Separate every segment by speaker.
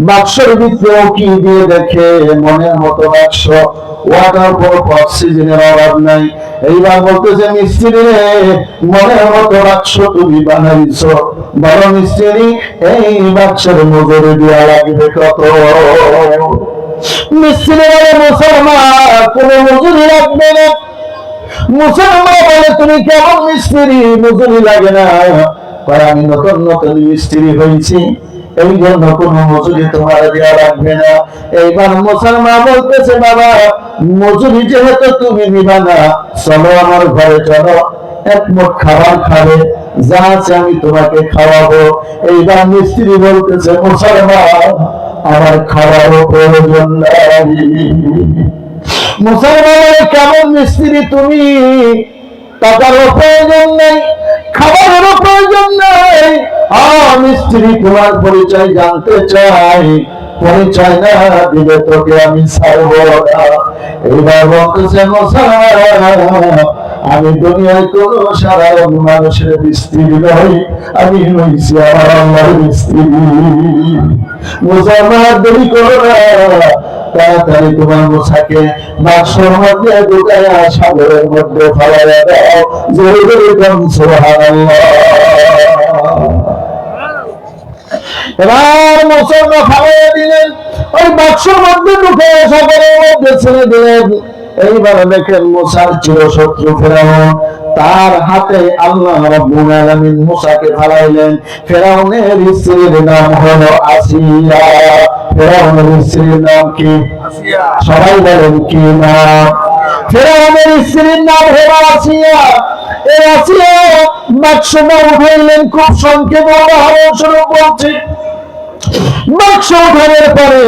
Speaker 1: বাক্সের ভিতরে কি দিয়ে দেখে মনের মতো বাক্স, ওয়াটার প্রুফ, অক্সিজেনের অভাব নাই। এইবার বলতেছে মিস্ত্রি রে, মনের মতো বাক্স তুমি বানাইছো, বলো মিস্ত্রি এই বাক্সের মজুরি দেওয়া লাগবে কত? মিস্ত্রি বলে মুসলমান কোনো মজুরি লাগবে না। মুসলমান বলে তুমি কেমন মিস্ত্রি, মজুরি লাগে না? আমি নতুন নতুন মিস্ত্রি হয়েছি, এই জন্য কোনো মজুরি তোমার দেওয়া লাগবে না। এইবার মুসলমান বলতেছে বাবা মজুরি যেহেতু তুমি নিবা না, চলো আমার ঘরে চলো, এক মুঠ খাবার খাবে, যা আছে আমি তোমাকে খাওয়াবো। এইবার মিস্ত্রি বলতেছে মুসলমান আমার খাওয়ারও প্রয়োজন নাই। মুসলমানের কেমন মিস্ত্রি তুমি, টাকারও প্রয়োজন নেই, খাবারেরও প্রয়োজন নেই। মিস্ত্রি তোমার পরিচয় জানতে চাই, পরিচয় না দিলে তোকে আমি ছাড়বো না। এইবার বলতেছে মুসলমান আমি দুনিয়ায় কোন সাধারণ মানুষের মিস্ত্রি নই, আমি হইছি আমার আল্লাহর মিস্ত্রি। মুসলমান দেরি করো না, তাড়াতাড়ি তোমার মোছাকে বাক্সের মধ্যে ঢুকাইয়া সাগরের মধ্যে ফেলাইয়া দাও, জোরে জোরে বলুন সুবহানাল্লাহ। এবার মুসলমান ফেলাইয়া দিলেন, ওই বাক্সের মধ্যে ঢুকে সাগরের মধ্যে ছেড়ে দিলেন। এইবার দেখেন মুসার চিরশত্রু ফেরাউন, তার হাতে আল্লাহ রাব্বুল আলামিন মুসাকে ফেলাইলেন। ফেরাউনের স্ত্রীর নাম হলো আসিয়া। ফেরাউনের স্ত্রীর নাম কি? সবাই বলেন কি নাম? ফেরাউনের স্ত্রীর নাম হলো আসিয়া। এই আসিয়া বাক্সটা উঠাইলেন, খুব সংক্ষেপে উদাহরণ স্বরূপ বলছি। বাক্স উঠানোর পরে,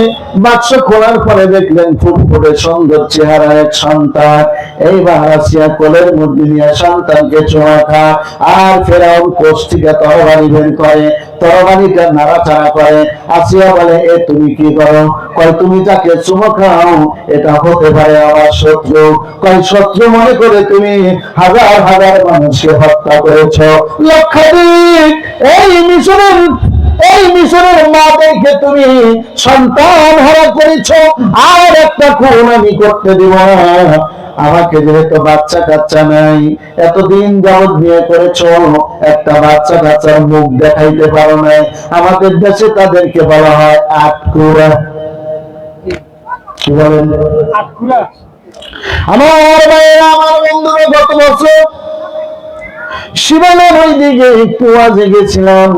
Speaker 1: বাক্স খোলার পরে দেখলেন ফুটফুটে সুন্দর চেহারা এক সন্তান। এইবার আসিয়া কোলের মধ্যে নিয়ে সন্তানকে চোয়া খা, আর ফেরাউন কোষ থেকে তরবারি বের করে, তরবারিটা নাড়াচাড়া করে। আসিয়া বলে এ তুমি কি করো? কয় তুমি তাকে চুমো খাও, এটা হতে পারে আমার শত্রু। কয় শত্রু মনে করে তুমি হাজার হাজার মানুষকে হত্যা করেছ, লক্ষাধিক এই মিশরের মাদেরকে তুমি সন্তান হারা করেছ, আর একটা খুন আমি করতে দিব না। আমাকে যেহেতু বাচ্চা কাচ্চা নাই, এতদিন যাবৎ বিয়ে করেছ, একটা বাচ্চা কাচ্চার মুখ দেখাইতে পারো নাই। আমাদের দেশে তাদেরকে বলা হয় আটকুরা। কি বলেন? আমার ভাইয়েরা, আমার বন্ধুরা, গত বছর শিবালয় ওই দিকে একটু আজে গেছিলাম,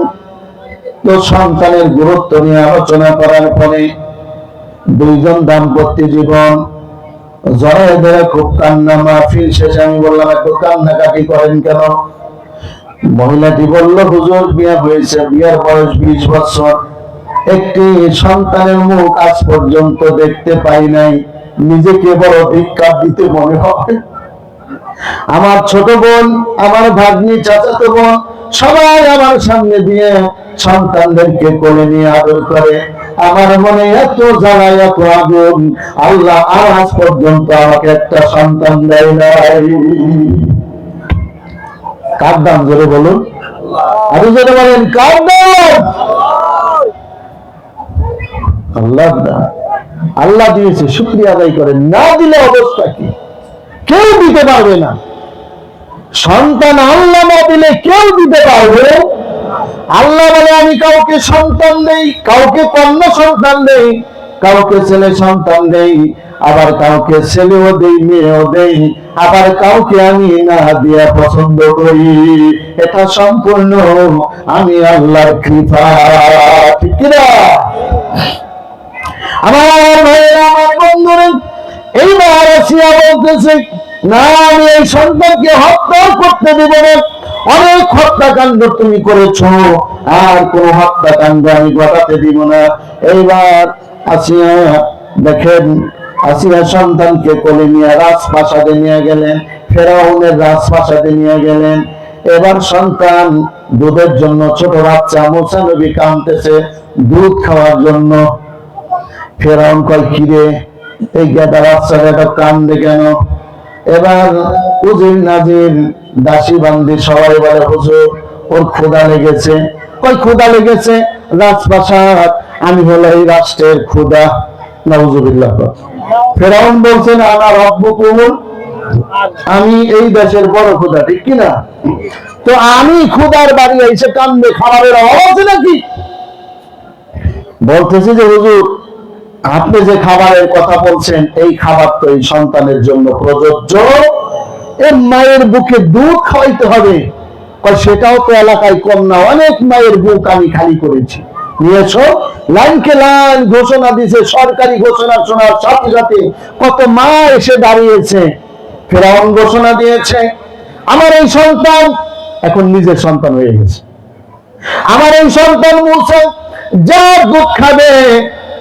Speaker 1: তো সন্তানের গুরুত্ব নিয়ে আলোচনা করার পরে দুইজন দাম্পত্য জীবন জড়ায় ধরে খুব কান্না মাহফিল শেষে আমি বললাম একটু কান্নাকাটি করেন কেন? মহিলাটি বলল হুজুর বিয়ে হয়েছে, বিয়ের বয়স 20 বছর, একটি সন্তানের মুখ আজ পর্যন্ত দেখতে পাই নাই, নিজেকে বড় ধিক্কার দিতে মনে হয়। আমার ছোট বোন, আমার ভাগ্নি, চাচাতো বোন সবাই আমার সামনে দিয়ে সন্তানদেরকে কোলে নিয়ে আদর করে। আমার মনে এত জ্বালা, এত আগুন, আল্লাহ আজ পর্যন্ত আমাকে একটা সন্তান দেয় নাই। কার দাম জোরে বলুন, আরো জোরে বলেন কার দাম? আল্লাহ দাম। আল্লাহ দিয়েছে, শুকরিয়া আদায় করেন, না দিলে অবস্থা কি? কেউ দিতে পারবে না। সন্তান আল্লাহ না দিলে কেউ দিতে পারবে? আল্লাহ বলে আমি কাউকে সন্তান দেই, কাউকে কন্যা সন্তান দেই, কাউকে ছেলে সন্তান দেই, আবার কাউকে ছেলেও দেই, মেয়েও দেই, আবার কাউকে আমি না দিয়া পছন্দ করি। এটা সম্পূর্ণ আমি আল্লাহর কৃপা, ঠিক কিনা? আমার ভাইয়েরা, আমার বন্ধুরা, এইবার আসিয়া বলতেছে না আমি এই সন্তানকে হত্যা করতে দেব না। অনেক হত্যাকাণ্ড তুমি করেছ, আর কোন হত্যাকাণ্ড আমি ঘটাতে দিব না। এইবার আসিয়া দেখেন, আসিয়া সন্তানকে কোলে নিয়ে রাজপ্রাসাদে নিয়ে গেলেন, ফেরাউনের রাজপ্রাসাদে নিয়ে গেলেন। এবার সন্তান দুধের জন্য, ছোট বাচ্চা মুসা নবী কাঁদতেছে দুধ খাওয়ার জন্য। ফেরাউন কয় কিরে এই গেদা বাচ্চাটা কান্দে কেন? এবার উজির নাজির দাসী বান্দি সবাই বলে হুজুর ওর ক্ষুধা লেগেছে। কই ক্ষুধা লেগেছে? রাজপ্রাসাদ আমি হলো এই রাষ্ট্রের খোদা। নাউজুবিল্লাহ। ফেরাউন বলছেন আনা রব্বুকুম, আমি এই দেশের বড় খোদা, ঠিক কিনা? তো আমি খোদার বাড়ি এসে কান্দে খাবারের অভাব আছে নাকি? বলতেছি যে হুজুর, আপনি যে খাবারের কথা বলছেন এই খাবার তো এই সন্তানের জন্য প্রযোজ্য, এর মায়ের বুকে দুধ খাওয়াইতে হবে। সেটাও তো এলাকায় কম না, অনেক মায়ের বুক আমি খালি করেছি। নিয়েছো লাইনকে লাইন ঘোষণা দিয়েছে, সরকারি ঘোষণা শোনার সাথে সাথে কত মা এসে দাঁড়িয়েছে। ফেরাউন ঘোষণা দিয়েছে আমার এই সন্তান এখন নিজের সন্তান হয়ে গেছে। আমার এই সন্তান মুসা যা দুধ খাবে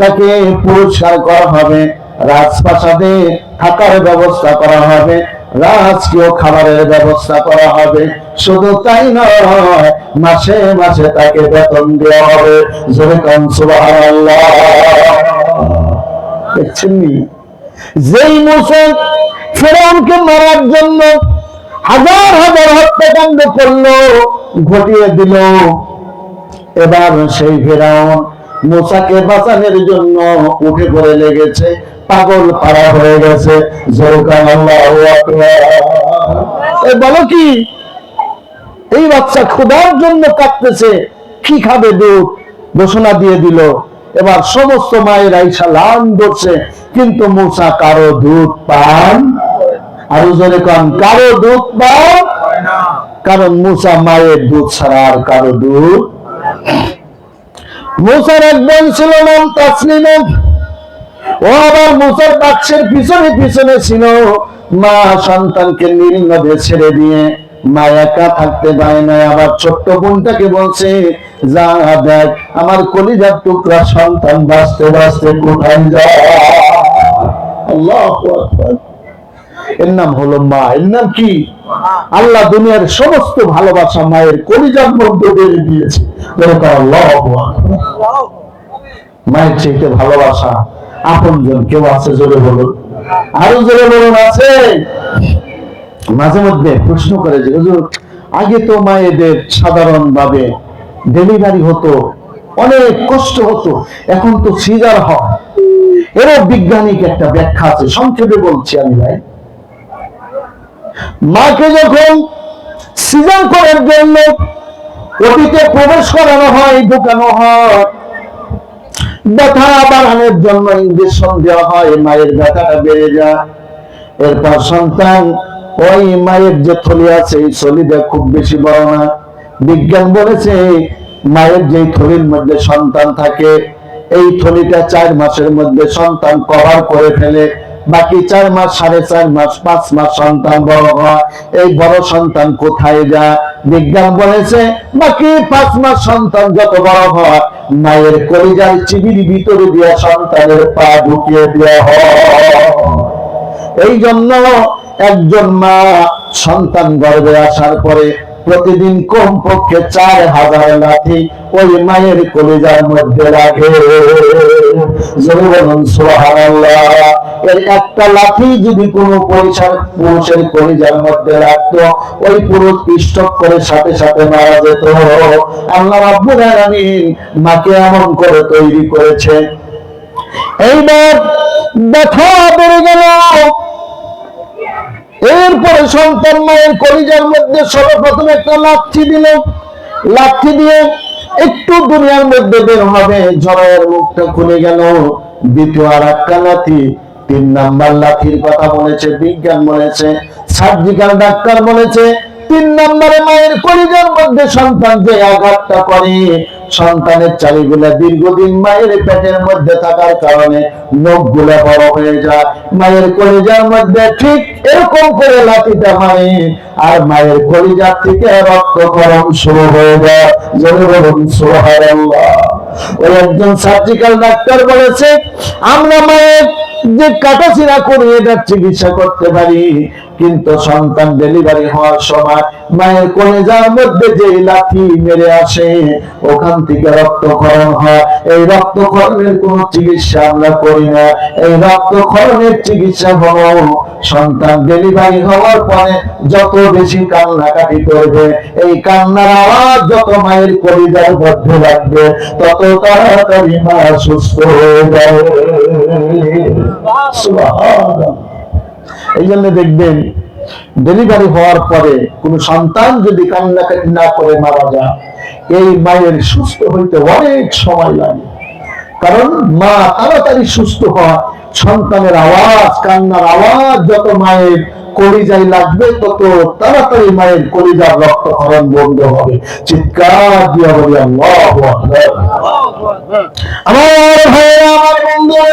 Speaker 1: তাকে পুরস্কার করা হবে, রাজপ্রাসাদে থাকার ব্যবস্থা করা হবে, রাজকীয় খাবারের ব্যবস্থা করা হবে। শুধু তাই নয়, মাসে মাসে তাকে বেতন দেওয়া হবে। যেরকম সুবহানাল্লাহ। দেখছেন যেই মুসা ফেরাউনকে মারার জন্য হাজার হাজার হত্যাকাণ্ড করলো, ঘটিয়ে দিল, এবার সেই ফেরাউন মুসাকে বাঁচানোর জন্য উঠে পড়ে লেগেছে, পাগল পাড়া হয়ে গেছে। বলো কি এই বাচ্চা ক্ষুধার জন্য কাঁদতেছে, কি খাবে? দুধ ঘোষণা দিয়ে দিল। এবার সমস্ত মায়ের আইসা লান ধরছে, কিন্তু মুসা কারো দুধ পান, আরো জোরে কন, কারো দুধ পান, কারণ মুসা মায়ের দুধ ছাড়া আর কারো দুধ। মুসার এক বোন ছিল নাম তাসলিমা, ও আবার মুসার বাক্সের পিছনে পিছনে ছিল। মা সন্তানকে নির্নদে ছেড়ে দিয়ে মা একা থাকতে পারে না, আবার ছোট্ট বোনটাকে বলছে যা দেখ আমার কলিজার টুকরা সন্তান বাঁচতে বাঁচতে কোথায় যায়। আল্লাহু আকবার। এর নাম হলো মা। এর নাম কি? আল্লাহ দুনিয়ার সমস্ত ভালোবাসা মায়ের কলিজার মধ্যে দিয়ে দিয়েছে। আল্লাহু আকবার। মায়ের চাইতে ভালোবাসা আপনজন কেউ আছে? জোরে বলুন, আরো জোরে বলুন, আছে? মাঝে মধ্যে প্রশ্ন করে যে হুজুর, আগে তো মায়েদের সাধারণ ভাবে ডেলিভারি হতো, অনেক কষ্ট হতো, এখন তো সিজার হয়, এরও বৈজ্ঞানিক একটা ব্যাখ্যা আছে, সংক্ষেপে বলছি আমি ভাই। মাকে যখন সিজার করার জন্য ওটিতে প্রবেশ করানো হয়, ঢুকানো হয়, ব্যথা বাড়ানোর জন্য ইঞ্জেকশন দেওয়া হয়, মায়ের ব্যথাটা বেড়ে যায়। এরপর সন্তান ওই মায়ের যে থলি আছে এই থলিটা খুব বেশি বড় না। বিজ্ঞান বলেছে মায়ের যে থলির মধ্যে সন্তান থাকে এই থলিটা 4 মাসের মধ্যে সন্তান কভার করে ফেলে। বাকি 4 মাস, 4.5 মাস, 5 মাস সন্তান বড় হয়। এই বড় সন্তান কোথায় যায়? বিজ্ঞান বলেছে বাকি 5 মাস সন্তান যত বড় হয় মায়ের কলিজার চিবির ভিতরে দিয়ে সন্তানের পা ঢুকিয়ে দেওয়া হয়। এই জন্য একজন মা সন্তান গর্ভে আসার পরে প্রতিদিন কমপক্ষে 4000 লাথি ওই মায়ের কলিজার মধ্যে রাখে। সুবহানাল্লাহ। এর একটা লাথি যদি কোনো পুরুষের কলিজার মধ্যে রাখতো, ওই পুরুষ স্ট্রোক করে সাথে সাথে মারা যেত। আল্লাহ রাব্বুল আলামিন মাকে এমন করে তৈরি করেছে। এইবার ব্যথা বেড়ে গেল। এরপরে সন্তান মায়ের কলিজার মধ্যে সর্বপ্রথম একটা লাথি দিল। লাথি দিয়ে একটু দুনিয়ার মধ্যে বের হবে, জরায়ের মুখটা খুলে গেল। দ্বিতীয় আর একটা লাথি, 3 নাম্বার লাথির কথা বলেছে বিজ্ঞান, বলেছে সার্জিক্যাল ডাক্তার বলেছে 3 নম্বরে মায়ের কলিজার মধ্যে সন্তান যে আঘাতটা করে, সন্তানের চারিগুলা দীর্ঘদিন মায়ের পেটের মধ্যে থাকার কারণে নখগুলা বড় হয়ে যায়। মায়ের কলিজার মধ্যে ঠিক এরকম করে লাথিটা মারে, আর মায়ের কলিজার থেকে রক্তক্ষরণ শুরু হয়ে যায়। জোরে বলুন সুবহানাল্লাহ। ওই একজন সার্জিক্যাল ডাক্তার বলেছে আমরা মায়ের যে কাটাছিড়া করে এটার চিকিৎসা করতে পারি, কিন্তু সন্তান ডেলিভারি হওয়ার সময় মায়ের কলেজার মধ্যে যে লাথি মেরে আসে, ওখান থেকে রক্তক্ষরণ হয়। এই রক্তক্ষরণের কোন চিকিৎসা আমরা করি না। এই রক্তক্ষরণের চিকিৎসা হলো সন্তান ডেলিভারি হওয়ার পরে যত বেশি কান্নাকাটি করবে, এই কান্নার আওয়াজ যত মায়ের কলিজার মধ্যে লাগবে, তত তাড়াতাড়ি মা সুস্থ হয়ে যাবে। সুবহানাল্লাহ। এই জন্য দেখবেন ডেলিভারি হওয়ার পরে কোন সন্তান যদি কান্নাকাটি না করে মারা যায়, এই মায়ের সুস্থ হইতে অনেক সময় লাগে। কারণ মা তাড়াতাড়ি সুস্থ হয়, সন্তানের আওয়াজ, কান্নার আওয়াজ যত মায়ের কলিজায় লাগবে, তত তাড়াতাড়ি মায়ের কলিজার রক্তক্ষরণ বন্ধ হবে। চিৎকার দিয়া বলি আল্লাহু আকবার। আমার ভাইরা, আমার বন্ধুরা,